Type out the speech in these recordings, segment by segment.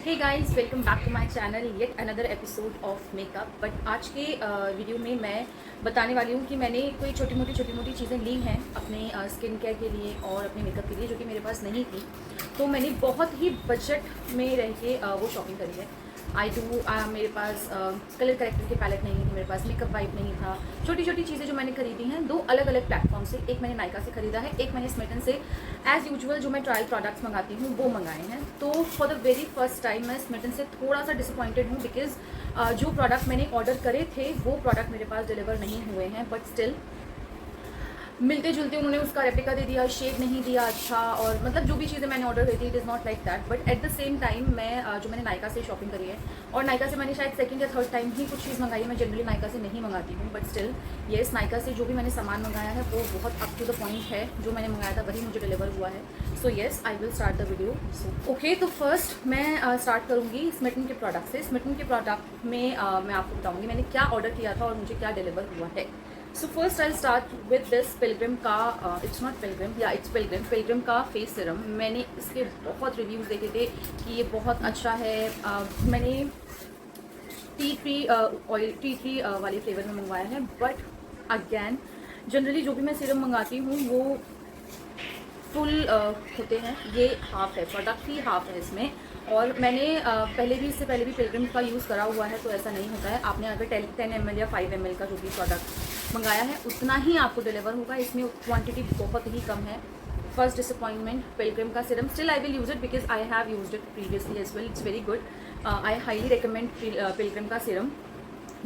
Hey guys, welcome back to my channel yet another episode of makeup. But आज के video में मैं बताने वाली हूँ कि मैंने कोई छोटी मोटी चीज़ें ली हैं अपने स्किन केयर के लिए और अपने मेकअप के लिए, जो कि मेरे पास नहीं थी। तो मैंने बहुत ही बजट में रह के वो शॉपिंग करी है। मेरे पास कलर करेक्टर की पैलेट नहीं थी, मेरे पास मेकअप वाइप नहीं था। छोटी छोटी चीज़ें जो मैंने खरीदी हैं दो अलग अलग प्लेटफॉर्म से। एक मैंने नायका से खरीदा है, एक मैंने स्मिटन से एज़ यूजुअल जो मैं ट्रायल प्रोडक्ट्स मंगाती हूँ वो मंगाए हैं। तो for the very first time मैं स्मिटन से थोड़ा सा डिसअपॉइंटेड हूँ, बिकॉज जो प्रोडक्ट मैंने ऑर्डर करे थे वो प्रोडक्ट मेरे पास डिलीवर नहीं हुए हैं। बट स्टिल मिलते जुलते उन्होंने उसका रेप्लिका दे दिया, शेड नहीं दिया अच्छा, और मतलब जो भी चीज़ें मैंने ऑर्डर करी थी it is not like that. But at the same time मैं जो मैंने नायका से शॉपिंग करी है, और नायका से मैंने शायद सेकंड या थर्ड टाइम ही कुछ चीज़ मंगाई है। मैं जनरली नायका से नहीं मंगाती हूँ, बट स्टिल येस, नायका से जो भी मैंने सामान मंगाया है वो बहुत अप टू द पॉइंट है। जो मैंने मंगाया था वही मुझे डिलीवर हुआ है। सो yes, I will start the video. Okay, तो फर्स्ट मैं स्टार्ट करूँगी स्मिटन के प्रोडक्ट से। स्मिटन के प्रोडक्ट में मैं आपको बताऊँगी मैंने क्या ऑर्डर किया था और मुझे क्या डिलीवर हुआ है। So first I start with this Pilgrim का, इट्स नॉट पिलग्रिम, या इट्स पिलग्रिम का फेस सीरम। मैंने इसके बहुत रिव्यूज़ देखे थे कि ये बहुत अच्छा है। मैंने टी ट्री वाले फ्लेवर में मंगवाया है। बट अगैन जनरली जो भी मैं सीरम मंगाती हूँ वो फुल होते हैं, ये हाफ है, प्रोडक्ट ही हाफ है इसमें। और मैंने इससे पहले भी पिलग्रिम का यूज़ करा हुआ है, तो ऐसा नहीं होता है। आपने अगर 10 ml या 5 ml का जो भी प्रोडक्ट मंगाया है उतना ही आपको डिलीवर होगा। इसमें क्वांटिटी बहुत ही कम है। फर्स्ट डिसअपॉइंटमेंट पिलग्रिम का serum. Still I will use it because I have used it previously as well. It's very good. I highly recommend pilgrim का सीरम,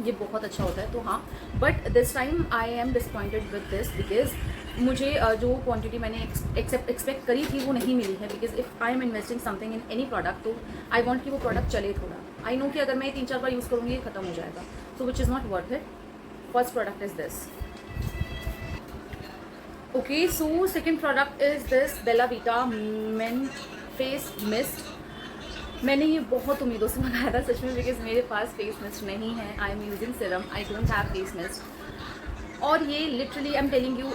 ये बहुत अच्छा होता है। तो हाँ, but this time I am disappointed with this because मुझे जो क्वांटिटी मैंने एक्सपेक्ट करी थी वो नहीं मिली है। Because if I am investing something in any product, तो आई वांट कि वो प्रोडक्ट चले थोड़ा। आई नो कि अगर मैं 3-4 बार यूज़ करूँगी ये खत्म हो जाएगा, so which is not worth it. First product is this. Okay, so second product is this Bella Vita man face mist. मैंने ये बहुत उम्मीदों से मंगाया था सच में, बिकॉज मेरे पास फेस मिस्ट नहीं है। I am using serum, I don't have face mist. और ये literally I am telling you,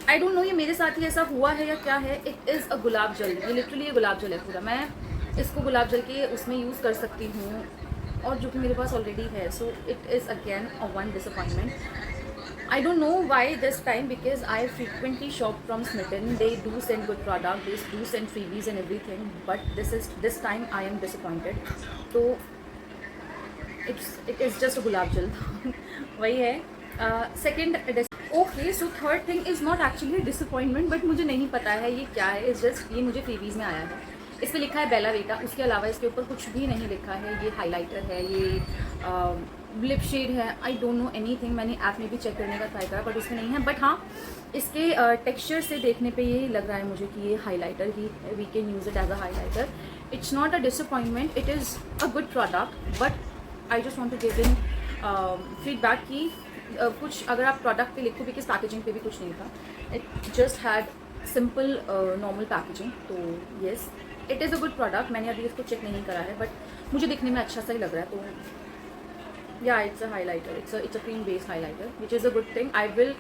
I don't know ये मेरे साथ ही ऐसा हुआ है या क्या है। इट इज़ अ गुलाब जल। ये लिटरली गुलाब जल है पूरा। मैं इसको गुलाब जल के उसमें यूज़ कर सकती हूँ, और जो कि मेरे पास ऑलरेडी है। So it is again a one disappointment. I don't know why this time, because I frequently shop from Smitten. They do send good product, they do send freebies and everything. But this time I am disappointed. So it is just a gulab jal. वही है. Second, okay, so third thing is not actually a disappointment, but मुझे नहीं पता है ये क्या है. It's just ये मुझे freebies में आया है. इस पर लिखा है बेला वीटा, उसके अलावा इसके ऊपर कुछ भी नहीं लिखा है। ये हाइलाइटर है, ये लिप शेड है, आई डोंट नो एनीथिंग। मैंने ऐप में भी चेक करने का ट्राई करा बट उसमें नहीं है। बट हाँ, इसके टेक्सचर से देखने पे ये लग रहा है मुझे कि ये हाइलाइटर ही है। We can use it as a highlighter. It's not a disappointment, it is a good product. But I just want to give in feedback कि कुछ अगर आप प्रोडक्ट पे लिखो, बिकॉज पैकेजिंग पे भी कुछ नहीं था। It just had simple normal packaging. तो yes, it is a good product. मैंने अभी इसको चेक नहीं करा है, बट मुझे दिखने में अच्छा सा ही लग रहा है। तो या it's a highlighter, it's a cream based highlighter, which is a good thing. I will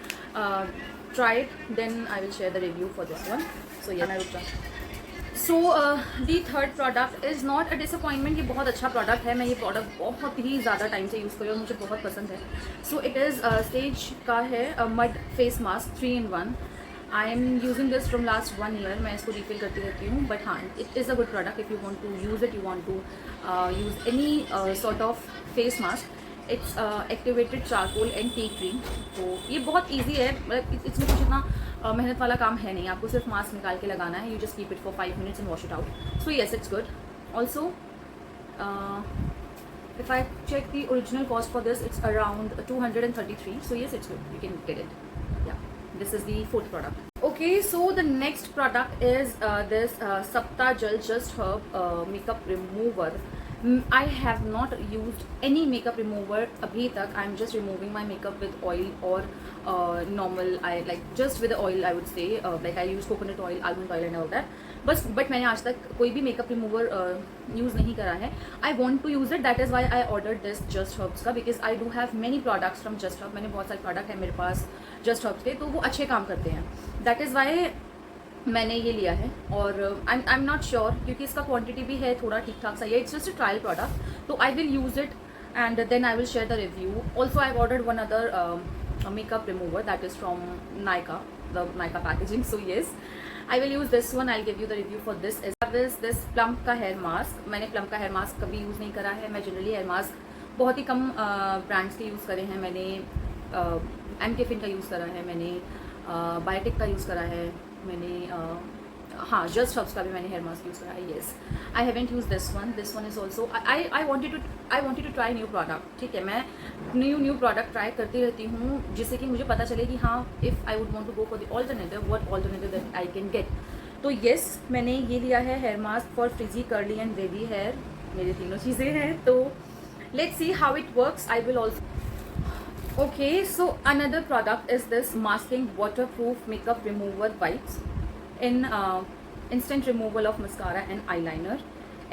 try it, then I will share the review for this one. So ये मैं रुक जाऊँ। So the third product is not a disappointment. ये बहुत अच्छा product है। मैं ये प्रोडक्ट बहुत ही ज़्यादा टाइम से यूज़ करी और मुझे बहुत पसंद है। सो इट इज़ सेज का है mud face mask 3-in-1। I am using this from last 1 year। मैं इसको रिफिल करती रहती हूँ। बट हाँ, it is a good product if you want to use it, you want to use any sort of face mask. It's activated charcoal and tea tree. तो ये बहुत easy है, मतलब इसमें कुछ इतना मेहनत वाला काम है नहीं। आपको सिर्फ मास्क निकाल के लगाना है। You just keep it for 5 minutes and wash it out. So yes, it's good. Also if I check the original cost for this, it's around 233. So yes, it's good, you can get it. Yeah, this is the fourth product. Okay, so the next product is this Sapta Jal Just Herb makeup remover. I have not used any makeup remover abhi tak. I'm just removing my makeup with oil or normal, I like just with the oil, I would say. Like I use coconut oil, almond oil and all that. But मैंने आज तक कोई भी makeup remover use नहीं करा है। I want to use it, that is why I order this Just Herbs का, because I do have many products from Just Herbs. मैंने बहुत सारे प्रोडक्ट है मेरे पास जस्ट हर्ब्स के, तो वो अच्छे काम करते हैं। दैट इज़ वाई मैंने ये लिया है और आई एम नॉट श्योर क्योंकि इसका क्वांटिटी भी है थोड़ा ठीक ठाक सा, it's just a trial product, तो I will use it and then I will share the review. Also, I've ordered one other makeup remover that is from Nykaa, the Nykaa packaging. So yes, I will use this one. I'll give you the review for this. Is this Plum का hair mask. मैंने Plum का hair mask कभी use नहीं करा है. मैं generally hair mask बहुत ही कम ब्रांड्स के यूज़ करे हैं. मैंने MK Fin का यूज़ करा है, मैंने बायोटिक का यूज़ करा है, मैंने हाँ जस्ट हब्स का भी मैंने हेयर मास्क यूज़ करा है. Yes, I haven't use this one is also I wanted to try new product. ठीक है, मैं न्यू प्रोडक्ट ट्राई करती रहती हूँ जिससे कि मुझे पता चले कि हाँ if I would want to go for the alternative, what alternative that I can get. तो येस, मैंने ये लिया है hair mask for frizzy, curly and wavy hair. मेरी तीनों चीज़ें हैं, तो let's see how it works. I will also okay, so another product is this masking waterproof makeup remover wipes in instant removal of mascara and eyeliner,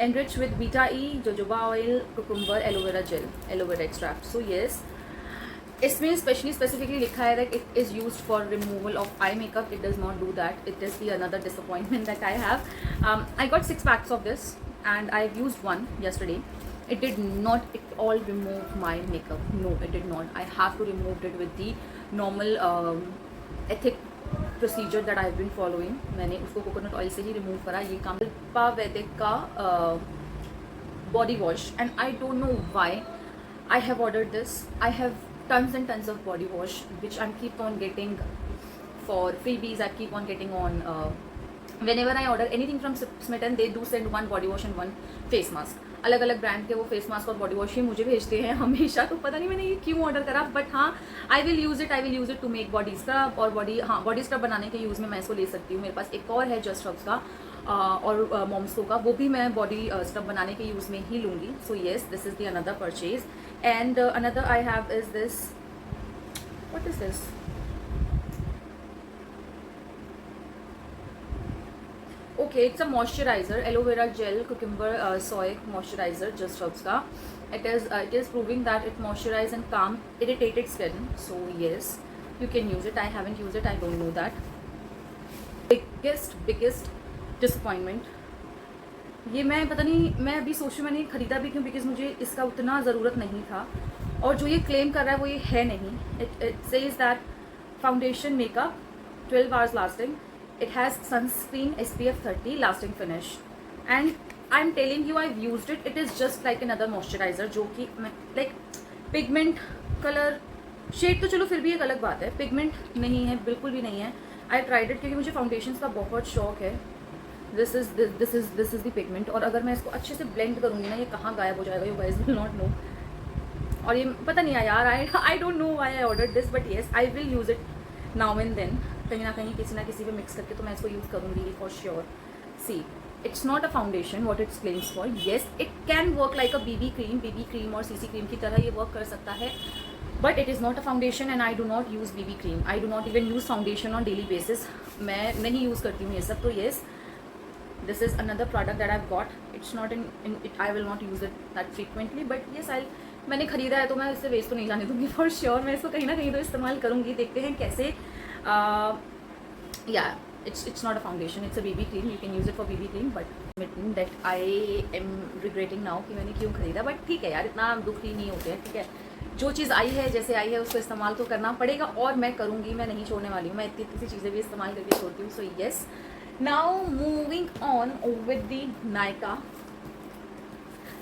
enriched with beta e, jojoba oil, cucumber, aloe vera gel, aloe vera extract. So yes, इसमें specifically लिखा है that it is used for removal of eye makeup. It does not do that. It is the another disappointment that I have. I got 6 packs of this and I've used one yesterday. It did not at all remove my makeup. No, it did not. I have to remove it with the normal ethic procedure that I've been following. मैंने उसको coconut oil से ही remove करा. ये CAMPA वैदिक का body wash, and I don't know why I have ordered this. I have tons and tons of body wash which I keep on getting for freebies. I keep on getting on whenever I order anything from Smitten, they do send one body wash and one face mask. अलग अलग brand के वो face mask और body wash ही मुझे भेजते हैं हमेशा. तो पता नहीं मैंने ये क्यों ऑर्डर करा, बट हाँ I will use it to make body scrub. और बॉडी स्क्रब बनाने के यूज़ में मैं इसको ले सकती हूँ. मेरे पास एक और है जस्ट हब्स का और मॉम्सको का, वो भी मैं बॉडी स्क्रब बनाने के यूज़ में ही लूँगी. सो yes, this is the another purchase. And another I have is this, what is this? Okay, it's a moisturizer, aloe vera gel, cucumber soy moisturizer, just herbs ka. It is proving that it moisturizes and calm irritated skin. So yes, you can use it. I haven't used it. I don't know that. Biggest disappointment. ये मैं पता नहीं, मैं अभी सोचूं मैंने ख़रीदा भी क्यों, बिकॉज मुझे इसका उतना ज़रूरत नहीं था. और जो ये क्लेम कर रहा है वो ये है नहीं. It says that foundation makeup 12 hours lasting. It has sunscreen SPF 30 lasting finish, and I'm telling you I've used it. It is just like another moisturizer जो कि like pigment color shade तो चलो फिर भी एक अलग बात है, pigment नहीं है, बिल्कुल भी नहीं है. I tried it क्योंकि मुझे फाउंडेशन का बहुत शौक है. This is the pigment. और अगर मैं इसको अच्छे से blend करूँगी ना, ये कहाँ गायब हो जाएगा, you guys will not know. और ये पता नहीं यार, I don't know why I ordered this, but yes, I will use it now and then. कहीं ना किसी पे मिक्स करके तो मैं इसको यूज़ करूँगी for sure. See, it's not a foundation what it's claims for. Yes, it can work like a BB cream और सीसी क्रीम की तरह ये वर्क कर सकता है, but it is not a foundation and I do not use BB cream. I do not even use foundation on daily basis. मैं नहीं use करती हूँ ये सब. तो yes, this is another product that I got. It's not in it, I will not use it that frequently, but yes मैंने ख़रीदा है तो मैं इससे वेस्ट तो नहीं जाने दूँगी फॉर श्योर. मैं इसको कहीं ना कहीं तो इस्तेमाल करूँगी. देखते हैं कैसे. Yeah, it's not a foundation, it's a BB cream. You can use it for BB cream, but that I am regretting now कि मैंने क्यों खरीदा. बट ठीक है यार, इतना दुखी नहीं होते हैं. ठीक है, जो चीज़ आई है जैसे आई है उसको इस्तेमाल तो करना पड़ेगा, और मैं करूँगी, मैं नहीं छोड़ने वाली हूँ. मैं इतनी सी चीज़ें भी इस्तेमाल करके छोड़ती हूँ. So yes, now moving on with the Nykaa.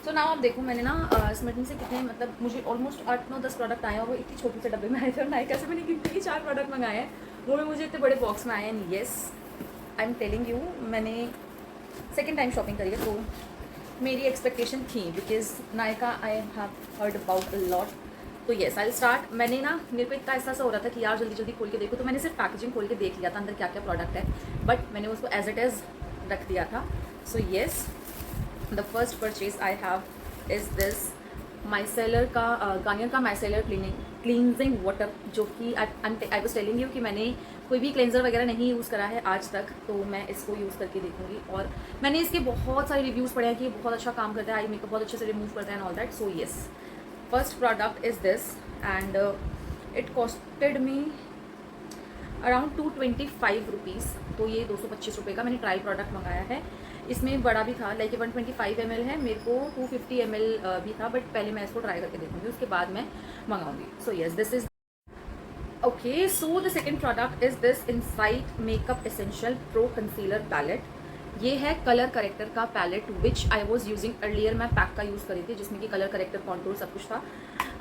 So now आप देखो, मैंने ना स्मिटन से कितने, मतलब मुझे ऑलमोस्ट 8-9-10 प्रोडक्ट आए हैं, और वो इतनी छोटे से डब्बे में आए थे. और नायका से मैंने कितने ही 4 प्रोडक्ट मंगाए हैं, वो भी मुझे इतने बड़े बॉक्स में आए हैं. Yes, I am telling you, मैंने सेकेंड टाइम शॉपिंग करी है, तो मेरी एक्सपेक्टेशन थी, because Nykaa I have heard about a lot. तो येस, आई स्टार्ट. मैंने ना, मेरे को इतना ऐसा हो रहा था कि यार जल्दी जल्दी खोल के देखो, तो मैंने सिर्फ पैकेजिंग खोल के देख लिया था अंदर क्या क्या प्रोडक्ट है, बट मैंने उसको एज इट इज़ रख दिया था. So yes, the first purchase I have is this micellar का गार्नियर का माइसेलर क्लींजिंग वाटर, जो कि आई वाज टेलिंग यू कि मैंने कोई भी क्लेंजर वगैरह नहीं यूज़ करा है आज तक, तो मैं इसको यूज़ करके देखूँगी. और मैंने इसके बहुत सारे रिव्यूज़ पढ़े हैं कि ये बहुत अच्छा काम करता है, आई मेकअप बहुत अच्छे से रिमूव करता है and all that. So yes, first product is this, and it costed me around 225 rupees. तो ये 225 रुपये का मैंने ट्रायल प्रोडक्ट मंगाया है। इसमें बड़ा भी था, लाइक 125 ml है, मेरे को 250 ml भी था, बट पहले मैं इसको ट्राई करके देखूँगी, उसके बाद मैं मंगाऊंगी। So yes, this is okay. So the second product is this Insight makeup essential pro concealer palette. ये है कलर करेक्टर का palette which I was using earlier. मैं पैक का यूज़ करी थी जिसमें कि कलर करेक्टर, कॉन्टूर सब कुछ था।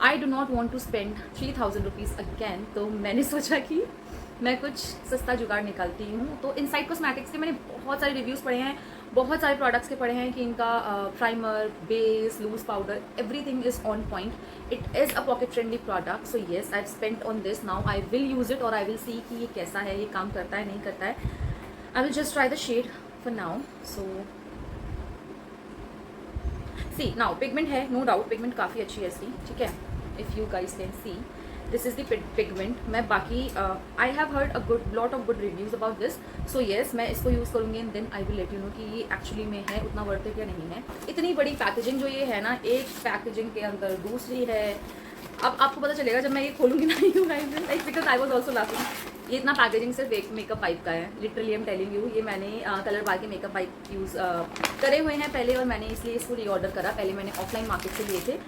I do not want to spend 3000 rupees again, तो मैंने सोचा कि मैं कुछ सस्ता जुगाड़ निकालती हूँ। तो इनसाइट कॉस्मेटिक्स के मैंने बहुत सारे रिव्यूज़ पढ़े हैं, बहुत सारे प्रोडक्ट्स के पढ़े हैं कि इनका primer, base, loose powder, everything is on point. It is a pocket friendly product. So yes, I have spent on this, now I will use it और आई विल सी कि ये कैसा है, ये काम करता है नहीं करता है। I will just try the shade for now. So see now pigment है, नो डाउट पिगमेंट काफ़ी अच्छी है इसकी, ठीक है। If you guys can see, this is the pigment. मैं बाकी I have heard a good lot of good reviews about this. So yes, मैं इसको यूज़ करूँगी and then I will let you know कि ये एक्चुअली में है उतना वर्थ इट या नहीं है। इतनी बड़ी पैकेजिंग जो ये है ना, एक पैकेजिंग के अंदर दूसरी है। अब आपको पता चलेगा जब मैं ये खोलूँगी ना, you guys, like because I was also laughing. ये इतना पैकेजिंग सिर्फ एक मेकअप वाइप का है, literally I am telling you. ये मैंने कलर बार के मेकअप वाइप यूज़ करे हुए हैं पहले, और मैंने इसलिए इसको रीऑर्डर करा। पहले मैंने ऑफलाइन मार्केट से लिए थे।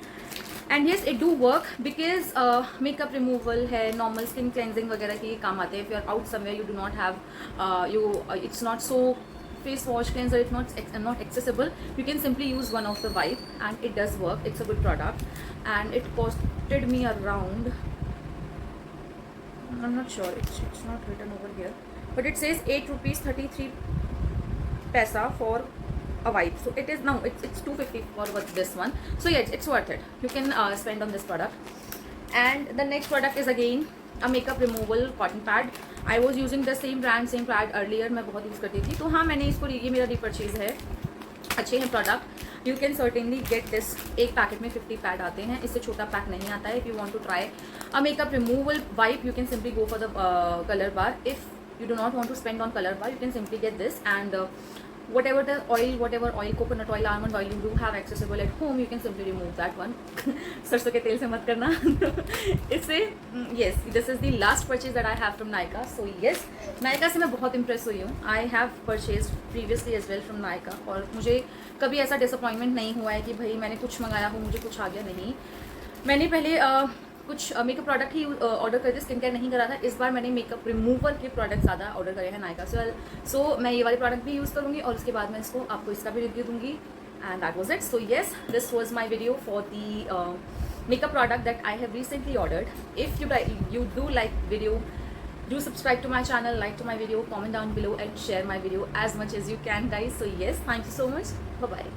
And yes, it do work because makeup removal है, नॉर्मल स्किन क्लेंजिंग वगैरह के ये काम आते हैं। If you are out somewhere, you do not have it's not so face wash cleanser, it's not accessible, you can simply use one of the wipe and it does work. It's a good product and it costed me around, I'm not sure, it's not written over here, but it says 8 rupees 33 paisa for a wipe. So it is now it's 250 for this one. So yeah, it's worth it. You can spend on this product. And the next product is again a makeup removal cotton pad. I was using the same brand earlier. मैं बहुत use करती थी, तो हाँ मैंने इसको, ये मेरा रीपर्चेज है। अच्छे हैं product, you can certainly get this. एक पैकेट में 50 पैड आते हैं, इससे छोटा पैक नहीं आता है। If you want to try a makeup removal wipe, you can simply go for the Colorbar. If you do not want to spend on color bar, you can simply get this, and whatever oil, coconut oil, almond oil you do have accessible at home, you can simply remove that one. सरसों के तेल से मत करना। इससे yes, this is the last purchase that I have from Nykaa. So yes, Nykaa से मैं बहुत impress हुई हूँ। I have purchased previously as well from Nykaa, और मुझे कभी ऐसा disappointment नहीं हुआ है कि भाई मैंने कुछ मंगाया हो मुझे कुछ आ गया। नहीं, मैंने पहले कुछ मेकअप प्रोडक्ट ही ऑर्डर करे थे, स्किन केयर नहीं करा था। इस बार मैंने मेकअप रिमूवल के प्रोडक्ट ज़्यादा ऑर्डर करे हैं नायका से। सो मैं ये वाले प्रोडक्ट भी यूज़ करूँगी और उसके बाद मैं इसको आपको इसका भी रिव्यू दूँगी। And that was it. So yes, this was my video for the makeup product that I have recently ordered. If you do like video, do subscribe to my channel, like to my video, comment down below and share my video as much as you can, guys. So yes, thank you so much. Bye bye.